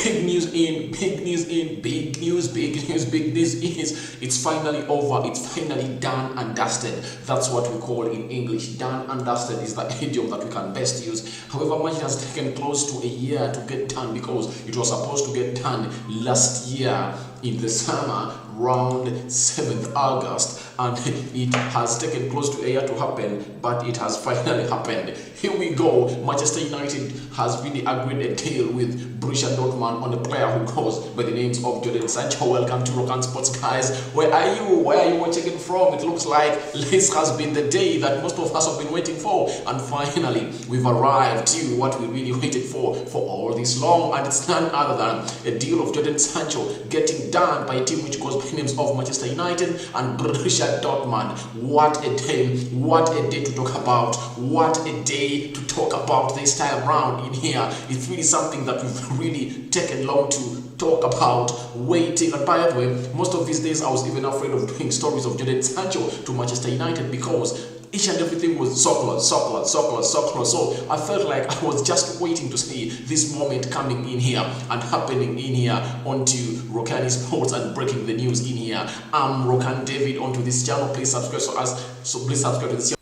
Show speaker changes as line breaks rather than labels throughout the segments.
big news in, big news in, big news, big news, big news is it's finally over. It's finally done and dusted. That's what we call in English. Done and dusted is the idiom that we can best use. However much it has taken close to a year to get done because it was supposed to get done last year in the summer around 7th August, and it has taken close to a year to happen, but it has finally happened. Here we go. Manchester United has really agreed a deal with Borussia Dortmund on a player who goes by the names of Sancho. Welcome to Rokan Sports, guys. Where are you? Where are you watching it from? It looks like this has been the day that most of us have been waiting for, and finally we've arrived to what we really waited for all this long, and it's none other than a deal of Sancho getting done by a team which goes by the names of Manchester United and Borussia Dortmund. What a day to talk about. What a day to talk about this time round in here. It's really something that we've really taken long to talk about, waiting. And by the way, most of these days I was even afraid of doing stories of Sancho to Manchester United because each and everything was so close. So I felt like I was just waiting to see this moment coming in here and happening in here onto Rokan Sports and breaking the news in here. I'm Rokan David onto this channel. Please subscribe please subscribe to this channel.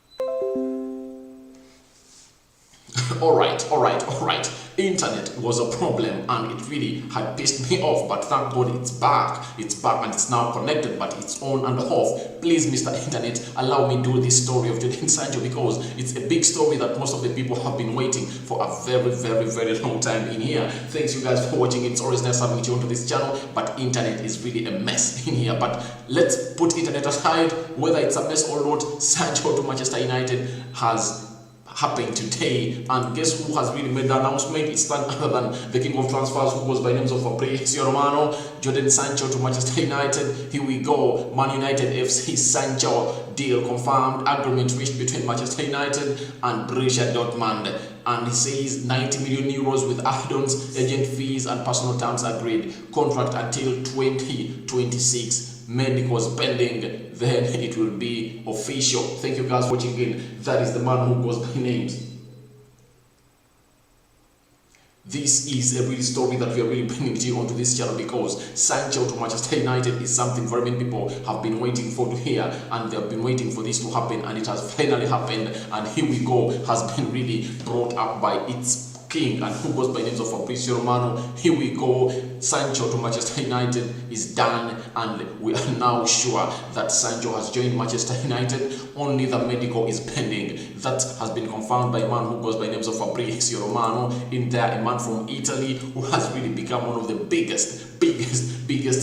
All right. Internet was a problem and it really had pissed me off, but thank God it's back and it's now connected, but it's on and off. Please, Mr. Internet, allow me to do this story of Sancho because it's a big story that most of the people have been waiting for a very long time in here. Thanks you guys for watching. It's always nice having you onto this channel, but internet is really a mess in here. But let's put internet aside. Whether it's a mess or not, Sancho to Manchester United has happened today, and guess who has really made the announcement? It's none other than the king of transfers who goes by names of Romano. Sancho to Manchester United. Here we go. Man United FC Sancho deal confirmed. Agreement reached between Manchester United and Borussia Dortmund, and he says 90 million euros with add-ons, agent fees and personal terms agreed. Contract until 2026. Medicals pending, then it will be official. Thank you guys for watching in. That is the man who goes by names. This is a real story that we are really bringing to you onto this channel because Sancho to Manchester United is something very many people have been waiting for to hear, and they have been waiting for this to happen, and it has finally happened. And here we go, has been really brought up by its king and who goes by names of Romano. Here we go. Sancho to Manchester United is done, and we are now sure that Sancho has joined Manchester United. Only the medical is pending. That has been confirmed by a man who goes by names of Romano. In there, a man from Italy who has really become one of the biggest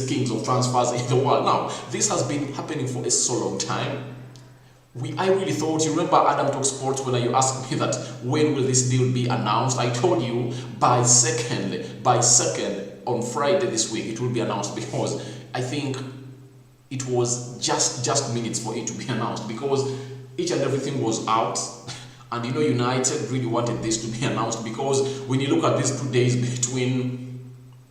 kings of transfers in the world. Now, this has been happening for a so long time. I really thought, you remember Adam Talk Sports when you asked me that when will this deal be announced? I told you by second on Friday this week it will be announced, because I think it was just minutes for it to be announced because each and everything was out. And you know, United really wanted this to be announced because when you look at these 2 days between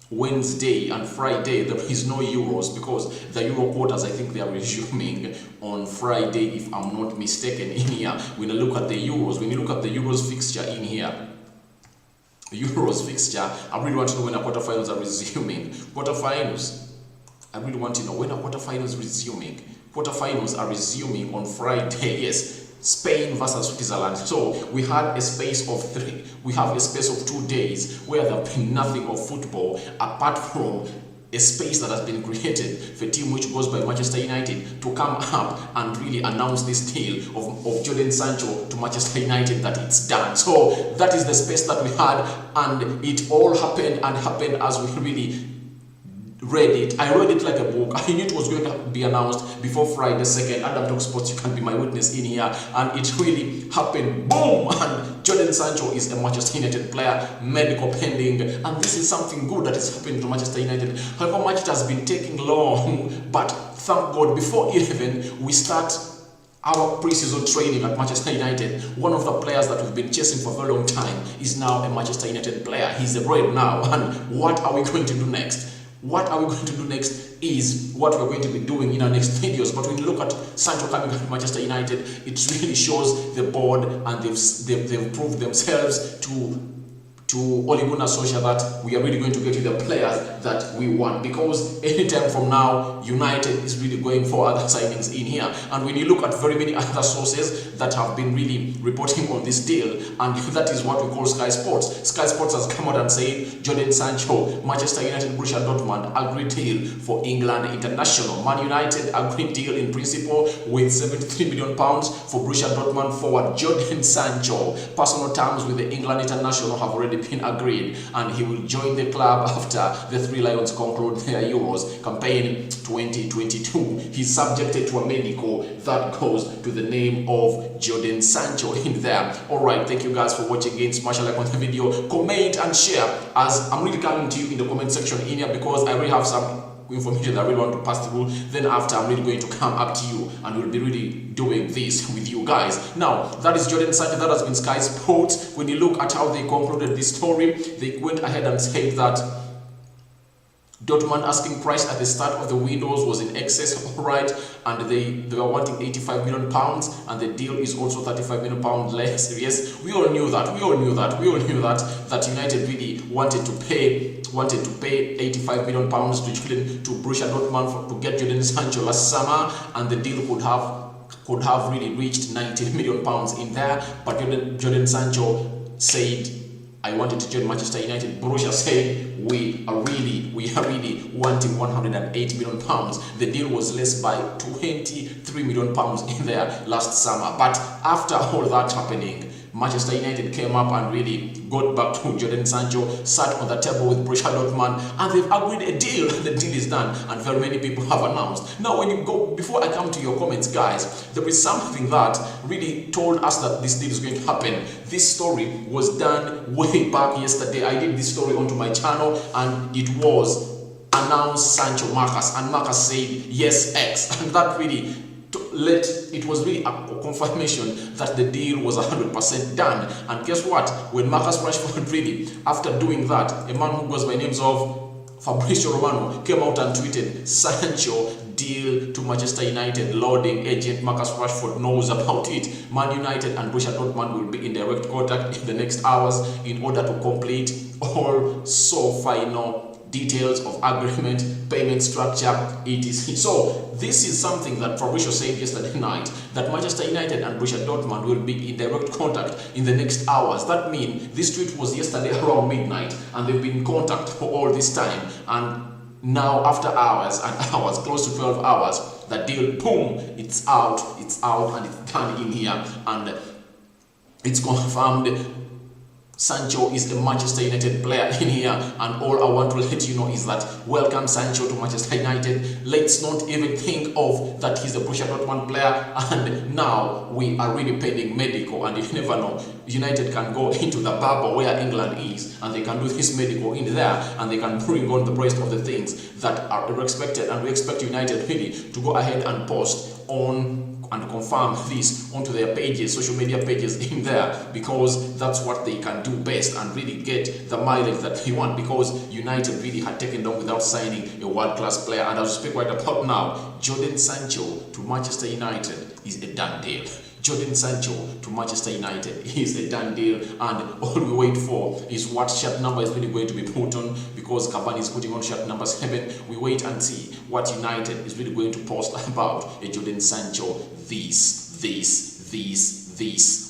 Wednesday and Friday, there is no Euros because the Euro quarters, I think they are resuming on Friday if I'm not mistaken in here. When you look at the Euros fixture in here, I really want to know when the quarterfinals are resuming. I really want to know when the quarterfinals resuming. Quarterfinals are resuming on Friday, yes. Spain versus Switzerland. So we had a space of 2 days where there have been nothing of football apart from a space that has been created for a team which goes by Manchester United to come up and really announce this deal of Sancho to Manchester United, that it's done. So that is the space that we had, and it all happened as we really read it. I read it like a book. I knew it was going to be announced before Friday 2nd. Adam Talk Sports, you can be my witness in here, and it really happened. Boom! And Sancho is a Manchester United player, medical pending, and this is something good that is happening to Manchester United. However much it has been taking long, but thank God, before 11 we start our pre-season training at Manchester United. One of the players that we've been chasing for a very long time is now a Manchester United player. He's a red now, and what are we going to do next? What are we going to do next is what we're going to be doing in our next videos. But when you look at Sancho coming to Manchester United, it really shows the board, and they've proved themselves to to Ole Gunnar Solskjaer that we are really going to get you the players that we want, because anytime from now United is really going for other signings in here. And when you look at very many other sources that have been really reporting on this deal, and that is what we call Sky Sports. Sky Sports has come out and said Jadon Sancho, Manchester United, Borussia Dortmund agreed deal for England international. Man United agreed deal in principle with £73 million for Borussia Dortmund forward Jadon Sancho. Personal terms with the England international have already been agreed, and he will join the club after the Three Lions conclude their Euros campaign 2022. He's subjected to a medical that goes to the name of Jadon Sancho in there. Alright, thank you guys for watching again. Smash a like on the video, comment and share, as I'm really coming to you in the comment section in here, because I really have some information that I really want to pass through. Then after, I'm really going to come up to you and we'll be really doing this with you guys. Now, that is Jadon Sancho. That has been Sky Sports. When you look at how they concluded this story, they went ahead and said that Dortmund asking price at the start of the windows was in excess, alright, and they were wanting £85 million, and the deal is also £35 million less. Yes, we all knew that. That United really wanted to pay £85 million to Borussia Dortmund to get Jadon Sancho last summer, and the deal could have really reached £90 million in there. But Jadon Sancho said, I wanted to join Manchester United. Borussia said we are really wanting £108 million. The deal was less by £23 million in there last summer. But after all that happening, Manchester United came up and really got back to Jadon Sancho, sat on the table with Borussia Dortmund, and they've agreed a deal. The deal is done, and very many people have announced. Now, when you go, before I come to your comments, guys, there is something that really told us that this deal is going to happen. This story was done way back yesterday. I did this story onto my channel, and it was announced Sancho Marcus, and Marcus said yes X, and that really it was really a confirmation that the deal was 100% done. And guess what? When Marcus Rashford really, after doing that, a man who goes by names of Fabrizio Romano came out and tweeted, Sancho deal to Manchester United, loading agent Marcus Rashford knows about it. Man United and Borussia Dortmund will be in direct contact in the next hours in order to complete all final details of agreement, payment structure, etc. So this is something that Fabrizio said yesterday night, that Manchester United and Borussia Dortmund will be in direct contact in the next hours. That means this tweet was yesterday around midnight, and they've been in contact for all this time. And now, after hours and hours, close to 12 hours, the deal, boom, it's out, and it's done in here, and it's confirmed. Sancho is a Manchester United player in here, and all I want to let you know is that welcome Sancho to Manchester United. Let's not even think of that he's a Borussia Dortmund player, and now we are really pending medical, and you never know, United can go into the bubble where England is, and they can do this medical in there, and they can bring on the rest of the things that are expected, and we expect United really to go ahead and post on and confirm this onto their pages, social media pages in there, because that's what they can do best and really get the mileage that they want, because United really had taken down without signing a world-class player. And as we speak right about now, Jadon Sancho to Manchester United is a done deal. Jadon Sancho to Manchester United is a done deal, and all we wait for is what shirt number is really going to be put on, because Cavani is putting on shirt number 7. We wait and see what United is really going to post about a Jadon Sancho this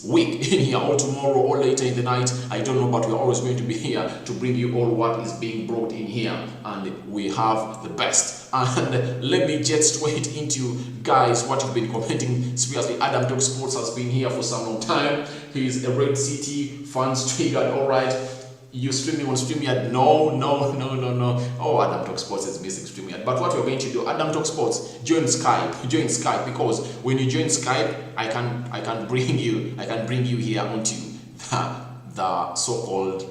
week in here, or tomorrow, or later in the night. I don't know, but we're always going to be here to bring you all what is being brought in here, and we have the best. And let me jet straight into, guys, what you've been commenting. Seriously, Adam Talk Sports has been here for some long time. He's a Red City fans triggered. All right, you streaming on StreamYard? No. Oh, Adam Talk Sports is missing StreamYard. But what we're going to do, Adam Talk Sports, join Skype, because when you join Skype, I can bring you here onto the so-called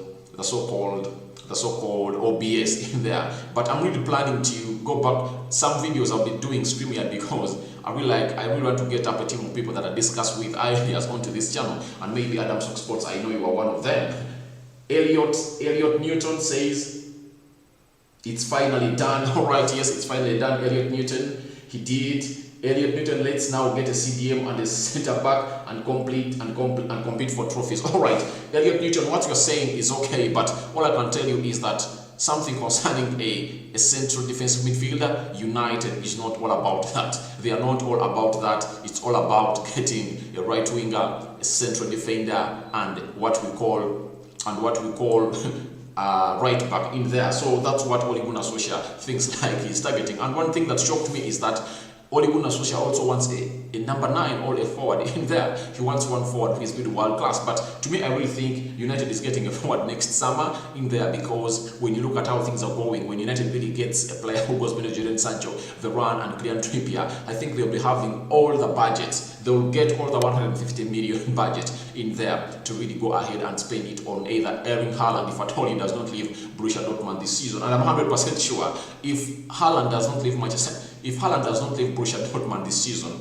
OBS in there. But I'm really planning to go back some videos I've been doing StreamYard, because I really want to get up a team of people that I discuss with ideas onto this channel, and maybe Adam Talk Sports, I know you are one of them. Elliot Newton says it's finally done. All right, yes, it's finally done. Elliot Newton, he did. Elliot Newton, let's now get a CDM and a centre back and compete for trophies. All right, Elliot Newton, what you're saying is okay, but all I can tell you is that something concerning a central defensive midfielder, United is not all about that. They are not all about that. It's all about getting a right winger, a central defender, and what we call right back in there. So that's what Ole Gunnar Solskjaer thinks like he's targeting. And one thing that shocked me is that Ole Gunnar Solskjaer also wants a number 9 or a forward in there. He wants one forward who is really world class. But to me, I really think United is getting a forward next summer in there, because when you look at how things are going, when United really gets a player who goes better than Sancho, Varane and Kylian Trippier, I think they'll be having all the budgets. They'll get all the 150 million budget in there to really go ahead and spend it on either Erling Haaland, if at all he does not leave Borussia Dortmund this season. And I'm 100% sure if Haaland does not leave Borussia Dortmund this season,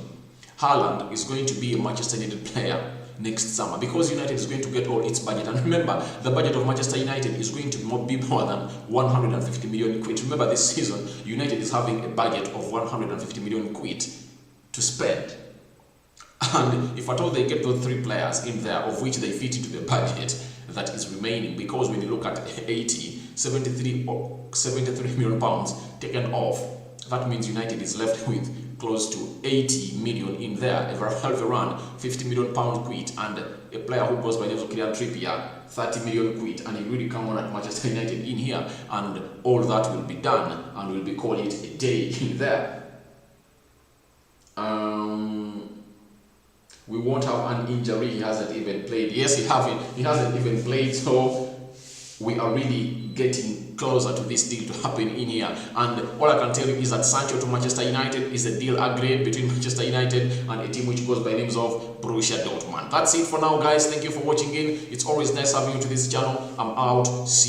Haaland is going to be a Manchester United player next summer, because United is going to get all its budget. And remember, the budget of Manchester United is going to be more than 150 million quid. Remember, this season, United is having a budget of 150 million quid to spend. And if at all they get those 3 players in there, of which they fit into the budget that is remaining, because when you look at 73 million pounds taken off, that means United is left with close to 80 million in there. Varane, 50 million pound quid, and a player who goes by the name of Kylian Trippier, 30 million quid, and he really come on at Manchester United in here, and all that will be done, and we'll be calling it a day in there. We won't have an injury. He hasn't even played. Yes, he hasn't even played. So we are really getting closer to this deal to happen in here. And all I can tell you is that Sancho to Manchester United is a deal agreed between Manchester United and a team which goes by the names of Borussia Dortmund. That's it for now, guys. Thank you for watching in. It's always nice having you to this channel. I'm out. See you.